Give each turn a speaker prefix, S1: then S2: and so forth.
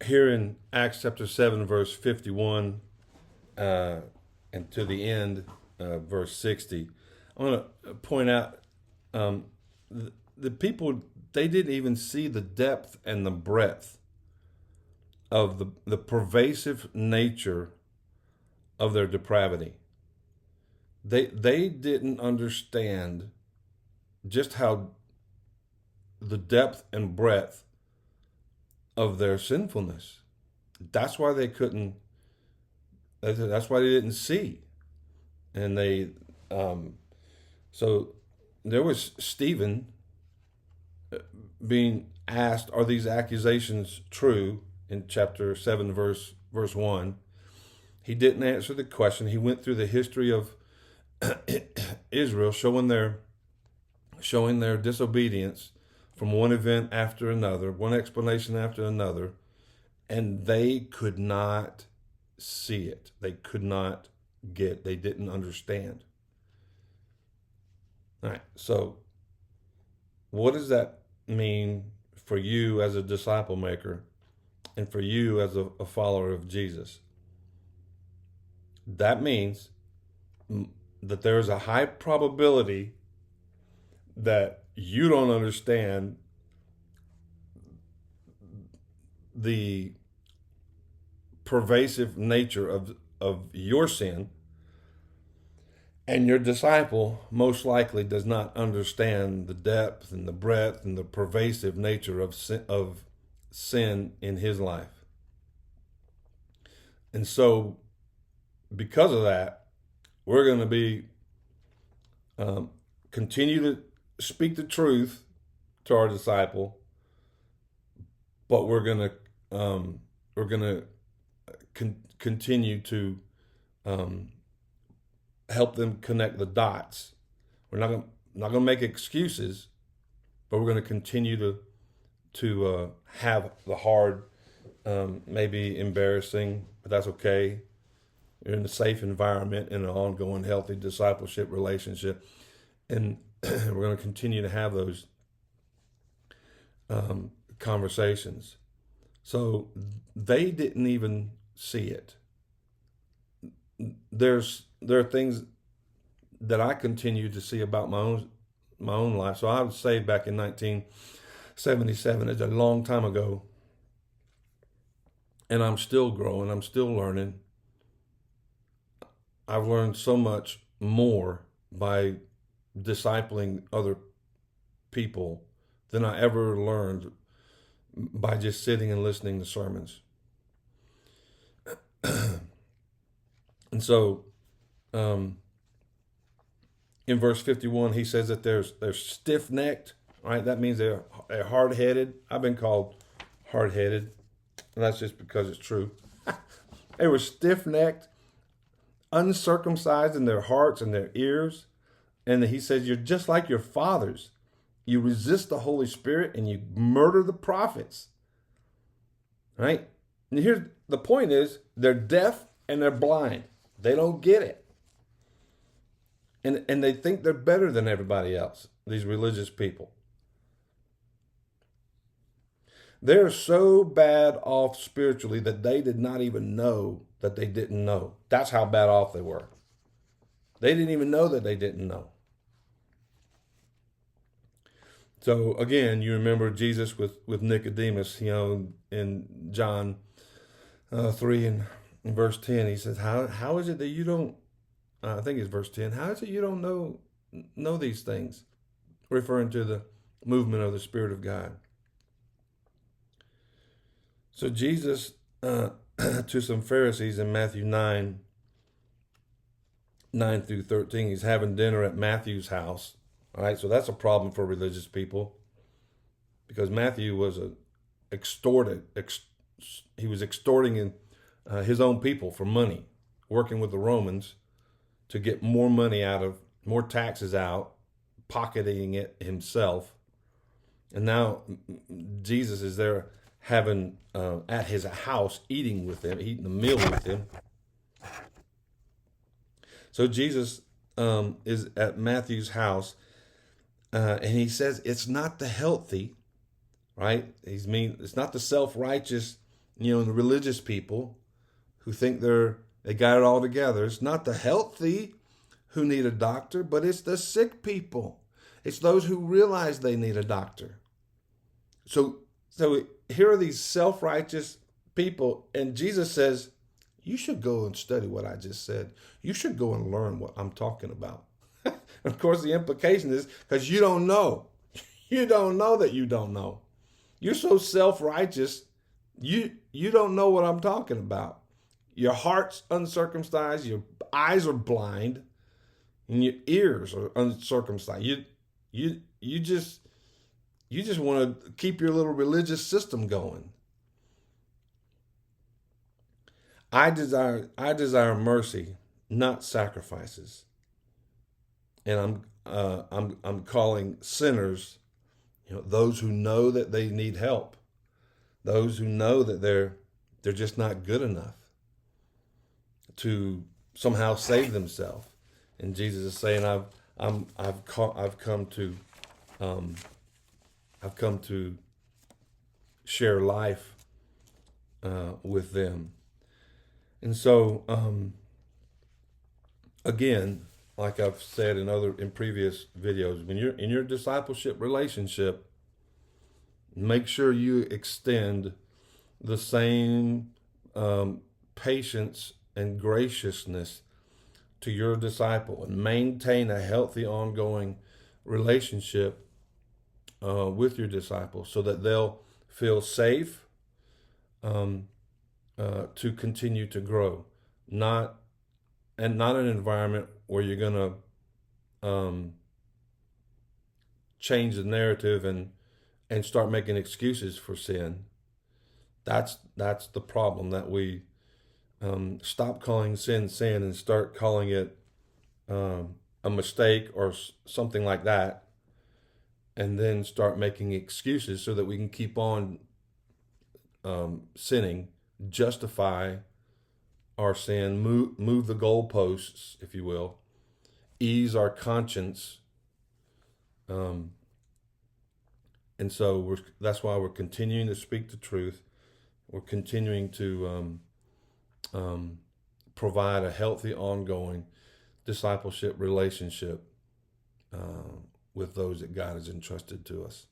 S1: here in Acts chapter 7, verse 51, and to the end, verse 60, I want to point out the people, they didn't even see the depth and the breadth of the pervasive nature of their depravity. They didn't understand just how the depth and breadth of their sinfulness. That's why they couldn't. That's why they didn't see, and so there was Stephen being asked, "Are these accusations true?" In chapter 7, verse 1. He didn't answer the question. He went through the history of Israel, showing their disobedience from one event after another, one explanation after another, and they could not see it. They could not they didn't understand. All right, so what does that mean for you as a disciple maker and for you as a follower of Jesus? That means that there's a high probability that you don't understand the pervasive nature of your sin, and your disciple most likely does not understand the depth and the breadth and the pervasive nature of sin in his life. And so, because of that, we're going to be continue to speak the truth to our disciple, but we're going to continue to help them connect the dots. We're not going to make excuses, but we're going to continue to have the hard, maybe embarrassing, but that's okay. You're in a safe environment, in an ongoing, healthy discipleship relationship, and we're going to continue to have those conversations. So they didn't even see it. There are things that I continue to see about my own life. So I was saved back in 1977. It's a long time ago, and I'm still growing. I'm still learning. I've learned so much more by discipling other people than I ever learned by just sitting and listening to sermons. And so, in verse 51, he says that they're stiff-necked, right? That means they're hard-headed. I've been called hard-headed, and that's just because it's true. They were stiff-necked, uncircumcised in their hearts and their ears. And he says, you're just like your fathers. You resist the Holy Spirit and you murder the prophets. Right? And here's the point is, they're deaf and they're blind. They don't get it. And they think they're better than everybody else, these religious people. They're so bad off spiritually that they did not even know that they didn't know. That's how bad off they were. They didn't even know that they didn't know. So again, you remember Jesus with Nicodemus, in John 3 and verse 10, he says, how is it that you don't, I think it's verse 10, how is it you don't know these things? Referring to the movement of the Spirit of God. So Jesus, to some Pharisees in Matthew 9 through 13, he's having dinner at Matthew's house. All right, so that's a problem for religious people, because Matthew was he was extorting his own people for money, working with the Romans to get more money more taxes out, pocketing it himself. And now Jesus is there having at his house, eating a meal with him. So Jesus is at Matthew's house, and he says it's not the healthy, right? It's not the self-righteous the religious people who think they got it all together. It's not the healthy who need a doctor, but it's the sick people. It's those who realize they need a doctor. So here are these self-righteous people, and Jesus says, you should go and study what I just said. You should go and learn what I'm talking about. Of course, the implication is because you don't know. You don't know that you don't know. You're so self-righteous, you don't know what I'm talking about. Your heart's uncircumcised, your eyes are blind, and your ears are uncircumcised. You just want to keep your little religious system going. I desire mercy, not sacrifices. And I'm calling sinners, those who know that they need help, those who know that they're just not good enough to somehow save themselves. And Jesus is saying, I've come to share life with them. And so, again, like I've said in previous videos, when you're in your discipleship relationship, make sure you extend the same patience and graciousness to your disciple, and maintain a healthy, ongoing relationship with your disciples, so that they'll feel safe to continue to grow, not an environment where you're going to change the narrative and start making excuses for sin. That's the problem, that we stop calling sin and start calling it a mistake or something like that, and then start making excuses so that we can keep on sinning, justify our sin, move the goalposts, if you will, ease our conscience, and so that's why we're continuing to speak the truth. We're continuing to provide a healthy, ongoing discipleship relationship with those that God has entrusted to us.